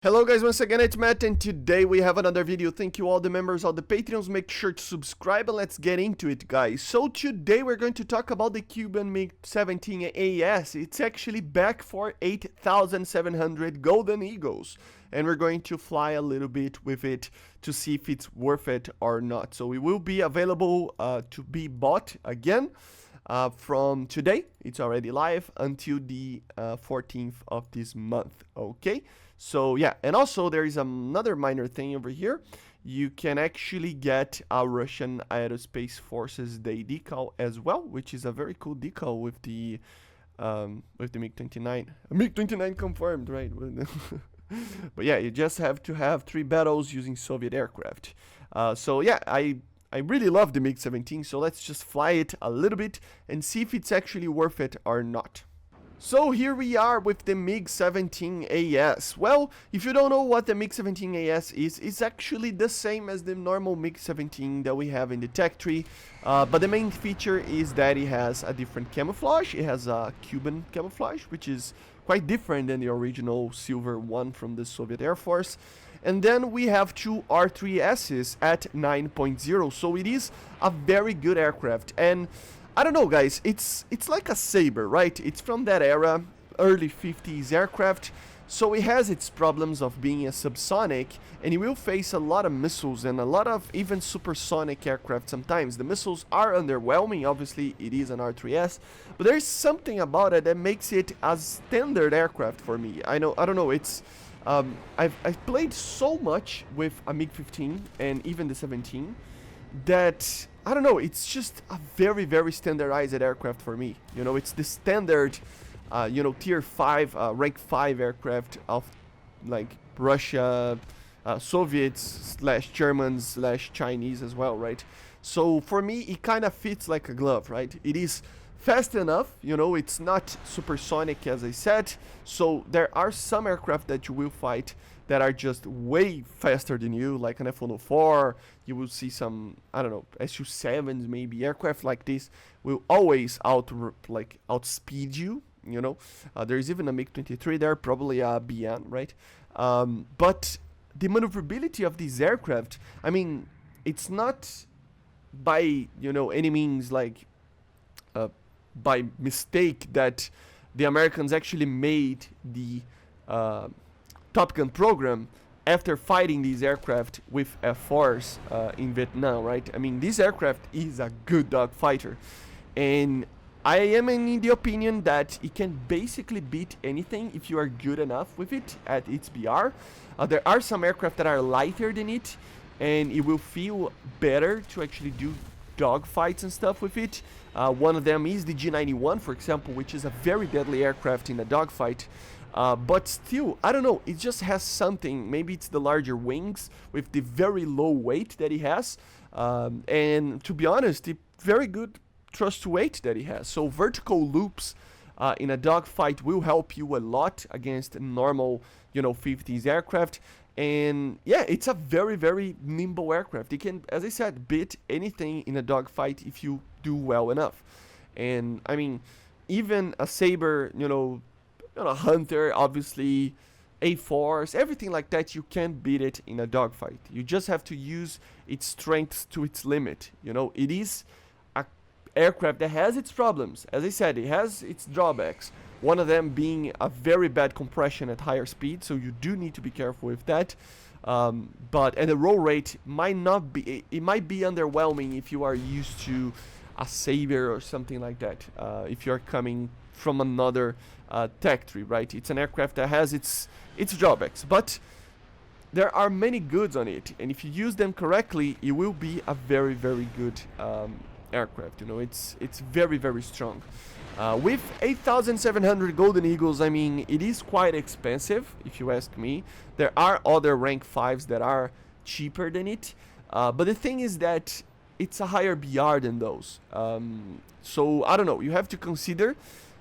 Hello guys, once again it's Matt, and today we have another video. Thank you all the members of the Patreons. Make sure to subscribe and let's get into it, guys. So today we're going to talk about the CUBAN MIG-17AS. It's actually back for 8,700 Golden Eagles, and we're going to fly a little bit with it to see if it's worth it or not. So it will be available to be bought again from today. It's already live until the 14th of this month, okay? So yeah, and also there is another minor thing over here. You can actually get a Russian Aerospace Forces Day decal as well, which is a very cool decal with the MiG-29. MiG-29 confirmed, right? But yeah, you just have to have 3 battles using Soviet aircraft. So yeah, I really love the MiG-17, so let's just fly it a little bit and see if it's actually worth it or not. So here we are with the MiG-17AS. Well, if you don't know what the MiG-17AS is, it's actually the same as the normal MiG-17 that we have in the tech tree, but the main feature is that it has a different camouflage. It has a CUBAN camouflage, which is quite different than the original silver one from the Soviet Air Force. And then we have 2 R3Ss at 9.0, so it is a very good aircraft. And I don't know, guys, it's like a Sabre, right? It's from that era, early 50s aircraft, so it has its problems of being a subsonic, and it will face a lot of missiles and a lot of even supersonic aircraft sometimes. The missiles are underwhelming, obviously it is an R3S, but there's something about it that makes it a standard aircraft for me. I don't know, it's I've played so much with a MiG-15 and even the 17 that I don't know, it's just a very, very standardized aircraft for me. You know, it's the standard, tier 5, rank 5 aircraft of like Russia, Soviets / Germans / Chinese as well, right? So for me, it kind of fits like a glove, right? It is fast enough, you know, it's not supersonic as I said, so there are some aircraft that you will fight that are just way faster than you, like an F-104. You will see some, I don't know, Su-7s maybe. Aircraft like this will always outspeed you, you know. There's even a MiG-23 there, probably a BN, right? But the maneuverability of these aircraft, I mean, it's not by, you know, any means like by mistake that the Americans actually made the Top Gun program after fighting these aircraft with F-4s in Vietnam, right? I mean, this aircraft is a good dogfighter, and I am in the opinion that it can basically beat anything if you are good enough with it at its BR. There are some aircraft that are lighter than it, and it will feel better to actually do dogfights and stuff with it. One of them is the G91, for example, which is a very deadly aircraft in a dogfight. But still, I don't know, it just has something. Maybe it's the larger wings with the very low weight that it has. And to be honest, the very good thrust to weight that it has. So vertical loops in a dogfight will help you a lot against normal, 50s aircraft. And yeah, it's a very, very nimble aircraft. It can, as I said, beat anything in a dogfight if you do well enough. And I mean, even a Sabre, Hunter, obviously, A4s, everything like that, you can beat it in a dogfight. You just have to use its strengths to its limit. It is an aircraft that has its problems. As I said, it has its drawbacks. One of them being a very bad compression at higher speed, so you do need to be careful with that. And the roll rate might not be, it might be underwhelming if you are used to a Sabre or something like that. If you're coming from another tech tree, right? It's an aircraft that has its drawbacks, but there are many goods on it, and if you use them correctly, it will be a very, very good aircraft. It's very, very strong. With 8,700 Golden Eagles, I mean, it is quite expensive, if you ask me. There are other rank 5s that are cheaper than it, but the thing is that it's a higher BR than those. So, I don't know, you have to consider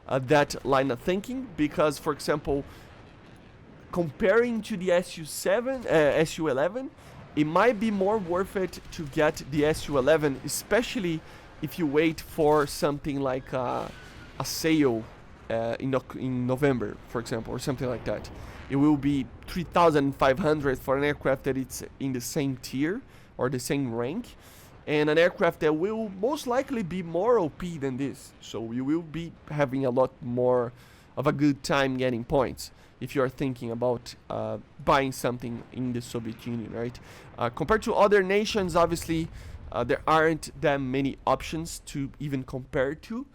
that line of thinking, because, for example, comparing to the Su-11, it might be more worth it to get the Su-11, especially if you wait for something like a sale in November, for example, or something like that. it will be 3,500 for an aircraft that it's in the same tier or the same rank, and an aircraft that will most likely be more OP than this. So you will be having a lot more of a good time getting points if you are thinking about buying something in the Soviet Union, right? Compared to other nations, obviously, there aren't that many options to even compare to.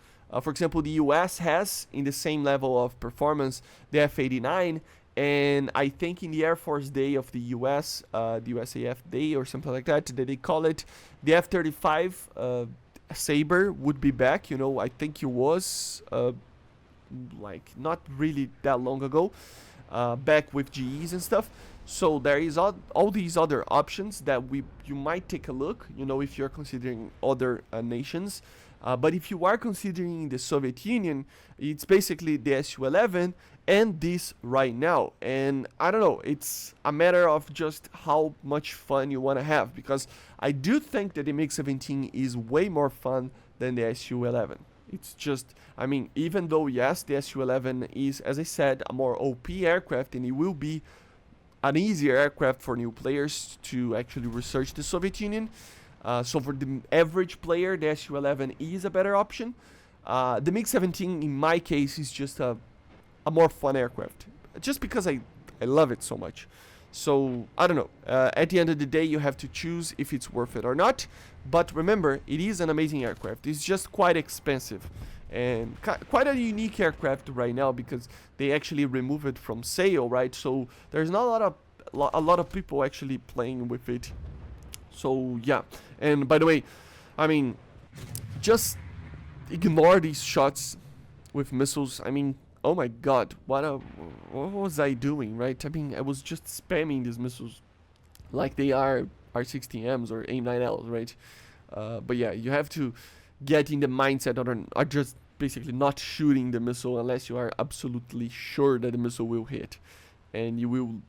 For example, the US has, in the same level of performance, the F-89, and I think in the Air Force Day of the US, the USAF Day or something like that, they call it, the F-35 Sabre would be back. You know, I think it was like not really that long ago, back with GEs and stuff. So there is all these other options that you might take a look, you know, if you're considering other nations. But if you are considering the Soviet Union, it's basically the Su-11 and this right now. And I don't know, it's a matter of just how much fun you want to have, because I do think that the MiG-17 is way more fun than the Su-11. It's just, I mean, even though, yes, the Su-11 is, as I said, a more OP aircraft, and it will be an easier aircraft for new players to actually research the Soviet Union. So for the average player, the Su-11 is a better option. The MiG-17, in my case, is just a more fun aircraft, just because I love it so much. So, I don't know, at the end of the day, you have to choose if it's worth it or not. But remember, it is an amazing aircraft. It's just quite expensive, and quite a unique aircraft right now, because they actually remove it from sale, right? So there's not a lot of people actually playing with it. So yeah, and by the way, I mean, just ignore these shots with missiles. I mean, oh my god, what was I doing, right? I mean, I was just spamming these missiles like they are R-60Ms or AIM-9Ls, right? But yeah, you have to get in the mindset of just basically not shooting the missile unless you are absolutely sure that the missile will hit, and you will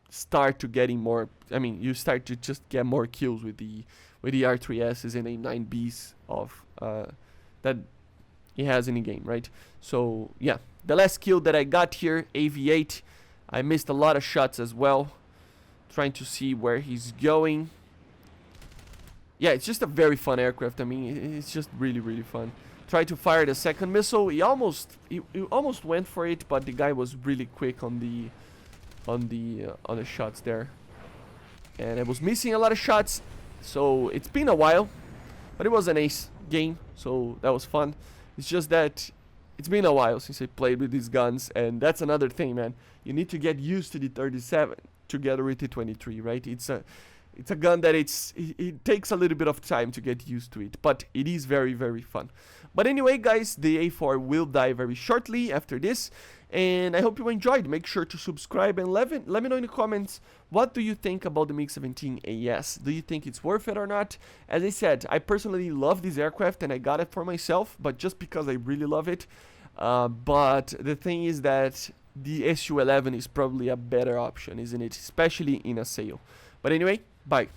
start to getting more. I mean, you start to just get more kills with the R3Ss and AIM-9Bs of that he has in the game, right? So yeah, the last kill that I got here, AV-8, I missed a lot of shots as well, trying to see where he's going. Yeah, it's just a very fun aircraft. I mean, it's just really fun. Try to fire the second missile. He almost went for it, but the guy was really quick on the shots there, and I was missing a lot of shots. So it's been a while, but it was an ace game, so that was fun. It's just that it's been a while since I played with these guns, and that's another thing, man. You need to get used to the 37 together with the 23, right? It's a gun that it takes a little bit of time to get used to it, but it is very fun. But anyway, guys, the A4 will die very shortly after this, and I hope you enjoyed. Make sure to subscribe, and let me know in the comments, what do you think about the MiG-17AS? Do you think it's worth it or not? As I said, I personally love this aircraft, and I got it for myself, but just because I really love it. But the thing is that the Su-11 is probably a better option, isn't it? Especially in a sale. But anyway, bye.